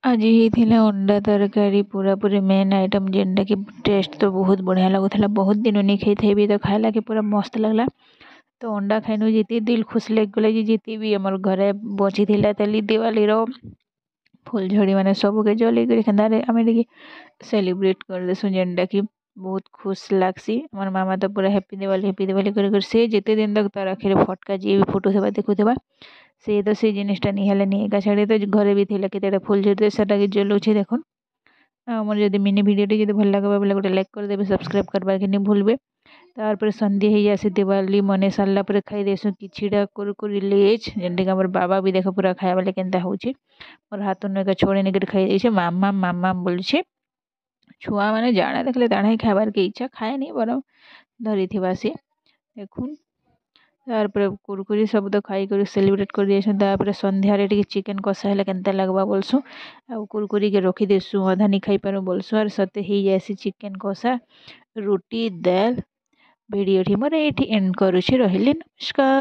आज ହେଇଥିଲା ଅଣ୍ଡା ତରକାରୀ ପୁରାପୁରି ମେନ୍ ଆଇଟମ୍ ଯେନ୍ଟାକି ଟେଷ୍ଟ ତ ବହୁତ ବଢ଼ିଆ ଲାଗୁଥିଲା। ବହୁତ ଦିନ ନି ଖାଇଥାଇ ବି ତ ଖାଇଲାକେ ପୁରା ମସ୍ତ ଲାଗଲା। ତ ଅଣ୍ଡା ଖାଇନୁ ଯେତେ ଦିଲ୍ ଖୁସ୍ ଲାଗିଗଲା ଯେ ଯେତେ ବି ଆମର ଘରେ ବଞ୍ଚିଥିଲା ତାଲି ଦିୱାଲିର ଫୁଲଝଡ଼ି ମାନେ ସବୁକେ ଜଲେଇକରି କେନ୍ତାରେ ଆମେ ଟିକେ ସେଲିବ୍ରେଟ୍ କରିଦେସୁଁ ଯେନ୍ଟାକି ବହୁତ ଖୁସ୍ ଲାଗ୍ସି। ଆମର ମାମା ତ ପୁରା ହେପି ଦିୱାଲି କରି କରି ସେ ଯେତେ ଦିନ ତक ତାର ଆଖିରେ ଫଟକା ଯିଏ ବି ଫୁଟୁଥିବା ଦେଖୁଥିବା ସେ ତ ସେ ଜିନିଷଟା ନିହାଲେ ନି ଏକା ଛାଡ଼ି ତ ଘରେ ବି ଥିଲା କେତେଟା ଫୁଲଝଡ଼ି ସେଟାକେ ଜଲଉଛେ ଦେଖୁନ୍। আমার যদি মিনি ভিডিওটি যদি ভাল লাগবে বলে গোটে লাইক କରିଦେବେ ସବସ୍କ୍ରାଇବ୍ করবাকে নি ভুলবে। তারপরে সন্ধ্যে হয়ে আসে দিওয়ালি মনে সারলা পরে খাই দেসু কিছিটা কুরকুরি লেজ যেটাকে আমার বাবা भी দেখ পুরা খাଇବା বেলে কেনতা হଉଛି মোর হাত নକା ଛଡ଼େଇ ନେଇକରି ଖାଇ ଦେଇছে ମାମା ମାମା ବୋଲୁଛେ। ଛୁଆ ମାନେ ଜାଣା ଦେଖିଲେ ତାଣା ହିଁ ଖାଇବାର କେ ଇଚ୍ଛା ଖାଏନି ବରଂ ଧରିଥିବା ସେ ଦେଖୁନ୍। ତାପରେ କୁରକୁରି ସବୁ ତ ଖାଇକରି ସେଲିବ୍ରେଟ୍ କରି ଯାଇଛନ୍। ତାପରେ ସନ୍ଧ୍ୟାରେ ଟିକେ ଚିକେନ୍ କଷା ହେଲେ କେନ୍ତା ଲାଗ୍ବା ବୋଲସୁଁ ଆଉ କୁରକୁରିକେ ରଖିଦେସୁଁ ଅଧା ନି ଖାଇପାରୁ ବୋଲସୁଁ ଆର୍ ସତେ ହେଇଯାଏସି ଚିକେନ୍ କଷା ରୁଟି ଦାଲ୍। ଭିଡ଼ିଓଟି ମୋର ଏଇଠି ଏଣ୍ଡ କରୁଛି ରହିଲି ନମସ୍କାର।